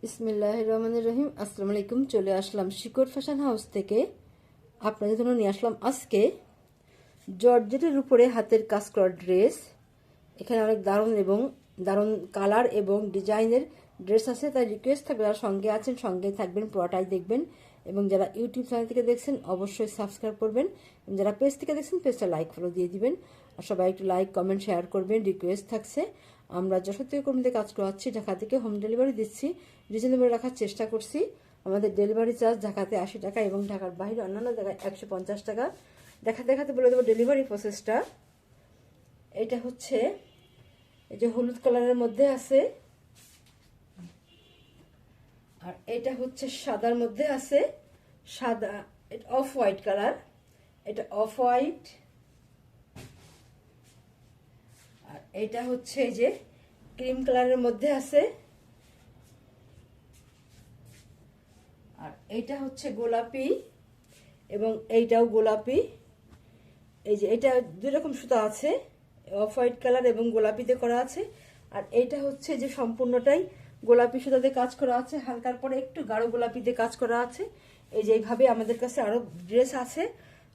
বিসমিল্লাহির রহমানির রহিম। আসসালামু আলাইকুম। চলে আসলাম শিকড় ফ্যাশন হাউস থেকে। আপনাদের জন্য নিয়ে আসলাম আজকে জর্জেটের উপরে হাতের কাজ করা ড্রেস। এখানে অনেক দারুণ এবং দারুণ কালার এবং ডিজাইনের ড্রেস আছে। তাই রিকোয়েস্ট থাকবে, যারা সঙ্গে আছেন সঙ্গে থাকবেন, পুরোটাই দেখবেন। এবং যারা ইউটিউব চ্যানেল থেকে দেখছেন অবশ্যই সাবস্ক্রাইব করবেন, এবং যারা পেজ থেকে দেখছেন পেজটা লাইক ফলো দিয়ে দিবেন। আর সবাই একটু লাইক কমেন্ট শেয়ার করবেন, রিকোয়েস্ট থাকছে। আমরা যশোর থেকে কর্মীতে কাজ করাচ্ছি, ঢাকা থেকে হোম ডেলিভারি দিচ্ছি, রিজনেবল রাখার চেষ্টা করছি। আমাদের ডেলিভারি চার্জ ঢাকাতে 80 টাকা এবং ঢাকার বাইরে অন্যান্য জায়গায় 150 টাকা। দেখাতে বলে দেবো ডেলিভারি প্রসেসটা। এটা হচ্ছে এই যে হলুদ কালারের মধ্যে আছে, আর এটা হচ্ছে সাদার মধ্যে আছে। সাদা, এটা অফ হোয়াইট কালার, এটা অফ হোয়াইট। আর এটা হচ্ছে এই যে ক্রিম কালারের মধ্যে আছে, আর এইটা হচ্ছে গোলাপি এবং এইটাও গোলাপি। এই যে এটা দুই রকম সুতা আছে, অফ হোয়াইট কালার এবং গোলাপিতে করা আছে। আর এইটা হচ্ছে যে সম্পূর্ণটাই গোলাপি সুতাতে কাজ করা আছে, হালকার পরে একটু গাঢ় গোলাপিতে কাজ করা আছে। এই যে এইভাবে আমাদের কাছে আরো ড্রেস আছে,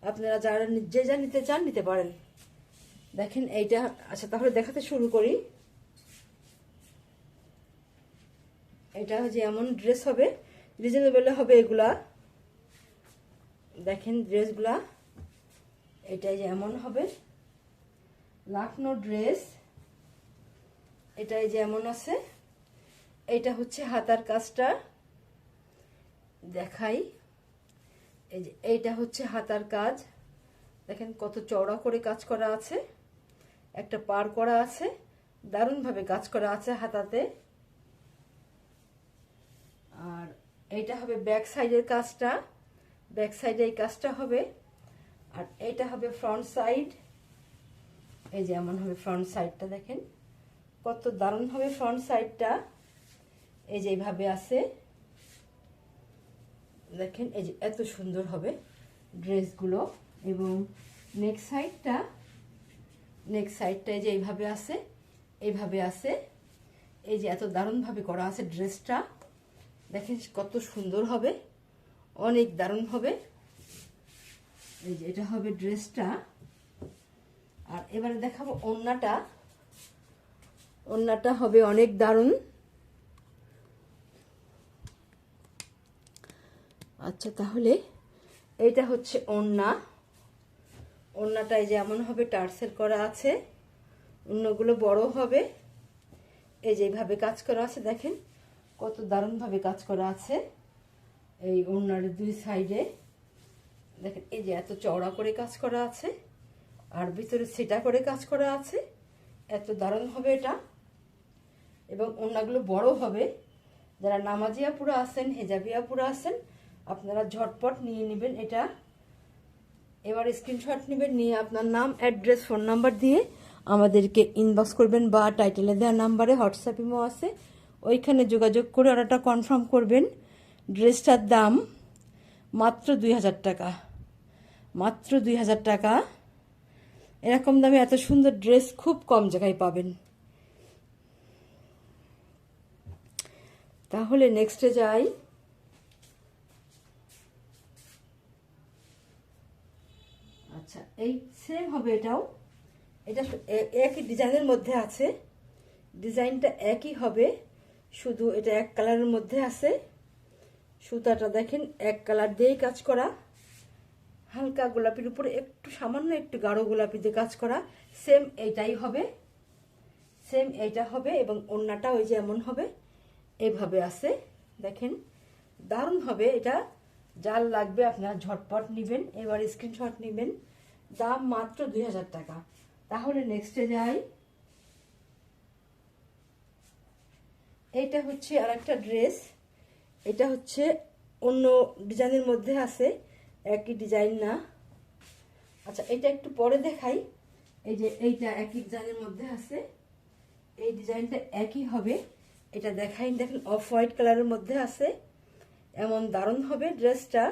আপনারা যারা যে যা নিতে চান নিতে পারেন। দেখেন এইটা। আচ্ছা, তাহলে দেখাতে শুরু করি। এটা যে এমন ড্রেস হবে, রিজনেবল হবে এগুলা। দেখেন ড্রেসগুলা, এটাই যে এমন হবে লাখনো ড্রেস। এটাই যে এমন আছে। এটা হচ্ছে হাতার কাজটা দেখাই। এই যে এইটা হচ্ছে হাতার কাজ, দেখেন কত চওড়া করে কাজ করা আছে, একটা পার করা আছে, দারুণভাবে কাজ করা আছে হাতাতে। আর এইটা হবে ব্যাক সাইডের কাজটা, ব্যাক সাইডে এই কাজটা হবে। আর এইটা হবে ফ্রন্ট সাইড। এই যে এমন হবে ফ্রন্ট সাইডটা, দেখেন কত দারুণ হবে ফ্রন্ট সাইডটা। এই যে এইভাবে আছে, দেখেন এই যে এত সুন্দর হবে ড্রেসগুলো। এবং নেক সাইডটা এই যে এইভাবে আছে, এইভাবে আছে। এই যে এত দারুণভাবে করা আছে ড্রেসটা, দেখেন কত সুন্দর হবে, অনেক দারুণ হবে। এই যে এটা হবে ড্রেসটা। আর এবারে দেখাবো ওড়নাটা। ওড়নাটা হবে অনেক দারুণ। আচ্ছা, তাহলে এইটা হচ্ছে ওড়না। ওড়নাটায় যেমন হবে টার্সেল করা আছে, ওড়নাগুলো বড় হবে। এই যে এইভাবে কাজ করা আছে, দেখেন কত দারুণভাবে কাজ করা আছে এই ওড়নার দুই সাইডে। দেখেন এই যে এত চওড়া করে কাজ করা আছে, আর ভিতরে সেটা করে কাজ করা আছে, এত দারুণ হবে এটা। এবং ওড়নাগুলো বড় হবে। যারা নামাজিয়া পুরা আছেন, হেজাবিয়া পুরা আছেন, আপনারা ঝটপট নিয়ে নেবেন এটা। এবার স্ক্রিনশট নেবেন, নিয়ে আপনার নাম, অ্যাড্রেস, ফোন নাম্বার দিয়ে আমাদেরকে ইনবক্স করবেন, বা টাইটেলে দেওয়া নাম্বারে হোয়াটসঅ্যাপ ইমো আছে, ওইখানে যোগাযোগ করে অর্ডারটা কনফার্ম করবেন। ড্রেসটার দাম মাত্র 2000 টাকা, মাত্র 2000 টাকা। এরকম দামে এত সুন্দর ড্রেস খুব কম জায়গায় পাবেন। তাহলে নেক্সটে যাই। আচ্ছা, এই সেম হবে এটাও। এটা একই ডিজাইনের মধ্যে আছে, ডিজাইনটা একই হবে, শুধু এটা এক কালারের মধ্যে আছে। সুতাটা দেখেন এক কালার দিয়েই কাজ করা, হালকা গোলাপির উপরে একটু সামান্য একটু গাঢ় গোলাপিতে কাজ করা। সেম এইটাই হবে, সেম এইটা হবে। এবং ওড়নাটা ওই যে এমন হবে, এইভাবে আছে। দেখেন দারুণ হবে এটা। যার লাগবে আপনারা ঝটপট নেবেন, এবার স্ক্রিনশট নেবেন। দাম মাত্র 2000 টাকা। তাহলে নেক্সটে যাই। এইটা হচ্ছে আর একটা ড্রেস। এটা হচ্ছে অন্য ডিজাইনের মধ্যে আছে, একই ডিজাইন না। আচ্ছা, এটা একটু পরে দেখাই। এই যে এইটা একই ডিজাইনের মধ্যে আছে, এই ডিজাইনটা একই হবে। এটা দেখাই, দেখেন অফ হোয়াইট কালারের মধ্যে আছে, এমন দারুণ হবে ড্রেসটা।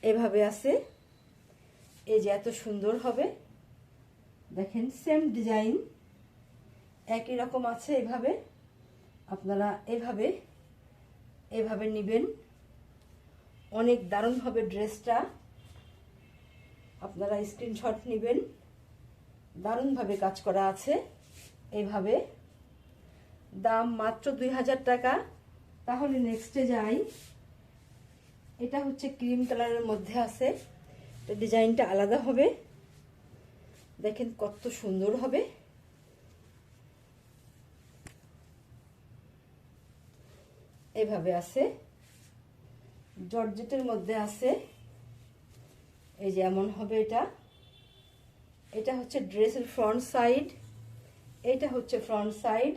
এভাবে আছে, এই যে এত সুন্দর হবে, দেখেন সেম ডিজাইন একই রকম আছে। এভাবে আপনারা এভাবে এভাবে নেবেন। অনেক দারুণ হবে ড্রেসটা, আপনারা স্ক্রিনশট নেবেন। দারুণভাবে কাজ করা আছে এইভাবে, দাম মাত্র 2000 টাকা। তাহলে নেক্সটে যাই। এটা হচ্ছে ক্রিম কালারের মধ্যে আছে, ডিজাইনটা আলাদা হবে, দেখেন কত সুন্দর হবে। এভাবে আছে, জর্জেটের মধ্যে আছে, এই যে এমন হবে। এটা হচ্ছে ড্রেসের ফ্রন্ট সাইড, এটা হচ্ছে ফ্রন্ট সাইড,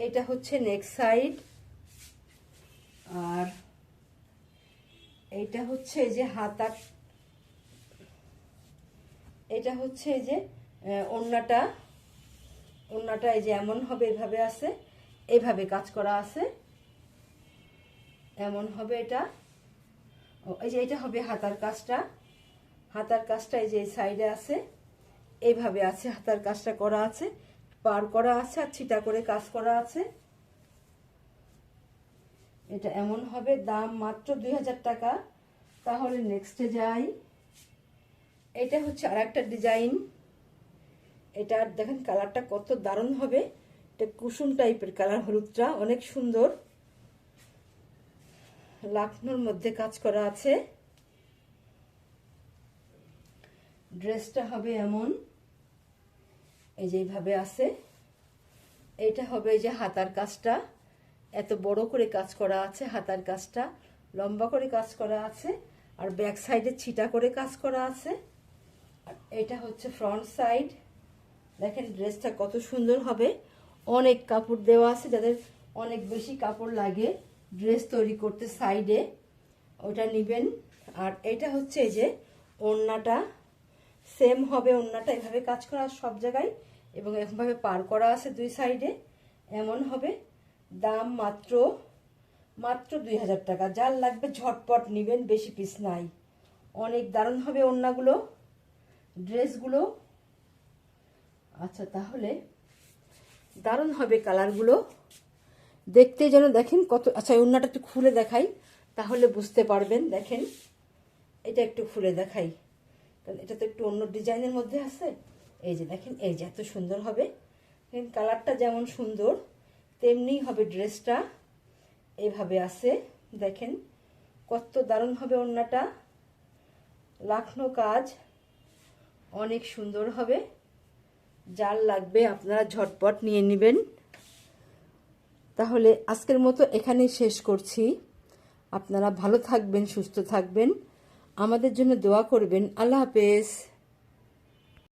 এটা হচ্ছে নেক সাইড, আর এইটা হচ্ছে এই যে হাতা, এটা হচ্ছে এই যে ওড়নাটা এই যে এমন হবে, এভাবে আছে, এইভাবে কাজ করা আছে, এমন হবে এটা। এই যে এটা হবে হাতার কাজটা, এই যে সাইডে আছে, এইভাবে আছে, হাতার কাজটা করা আছে, পার করা আছে, আর ছিটা করে কাজ করা আছে। এটা এমন হবে, দাম মাত্র 2000 টাকা। তাহলে নেক্সটে যাই। এটা হচ্ছে আর একটা ডিজাইন, এটা দেখেন কালারটা কত দারুণ হবে। এটা কুসুম টাইপের কালার, হলুদটা অনেক সুন্দর, লাখনোর মধ্যে কাজ করা আছে। ড্রেসটা হবে এমন, এই যে এইভাবে আছে। এটা হবে এই যে হাতার কাজটা, এত বড় করে কাজ করা আছে, হাতার কাজটা লম্বা করে কাজ করা আছে, আর ব্যাক সাইডে ছিটা করে কাজ করা আছে। আর এটা হচ্ছে ফ্রন্ট সাইড, দেখেন ড্রেসটা কত সুন্দর হবে। অনেক কাপড় দেওয়া আছে, যাদের অনেক বেশি কাপড় লাগে ড্রেস তৈরি করতে সাইডে, ওটা নেবেন। আর এটা হচ্ছে এই যে ওড়নাটা, সেম হবে ওড়নাটা, এভাবে কাজ করা সব জায়গায়, এবং এভাবে পার করা আছে দুই সাইডে, এমন হবে। দাম মাত্র 2000 টাকা। যার লাগবে ঝটপট নেবেন, বেশি পিস নাই। অনেক দারুণ হবে ওড়নাগুলো, ড্রেসগুলো। আচ্ছা, তাহলে দারুণ হবে কালারগুলো, দেখতে যেন দেখেন কত। আচ্ছা, ওড়নাটা একটু খুলে দেখাই, তাহলে বুঝতে পারবেন। দেখেন এটা একটু খুলে দেখাই, কারণ এটা তো একটু অন্য ডিজাইনের মধ্যে আছে। এই যে দেখেন, এই যে এত সুন্দর হবে, কালারটা যেমন সুন্দর তেমনি হবে ড্রেসটা, এইভাবে আছে। দেখেন কত দারুণ হবে ওড়নাটা, লাখনো কাজ, অনেক সুন্দর হবে। যার লাগবে আপনারা ঝটপট নিয়ে নেবেন। তাহলে আজকের মতো এখানেই শেষ করছি। আপনারা ভালো থাকবেন, সুস্থ থাকবেন, আমাদের জন্য দোয়া করবেন। আল্লাহ হাফেজ।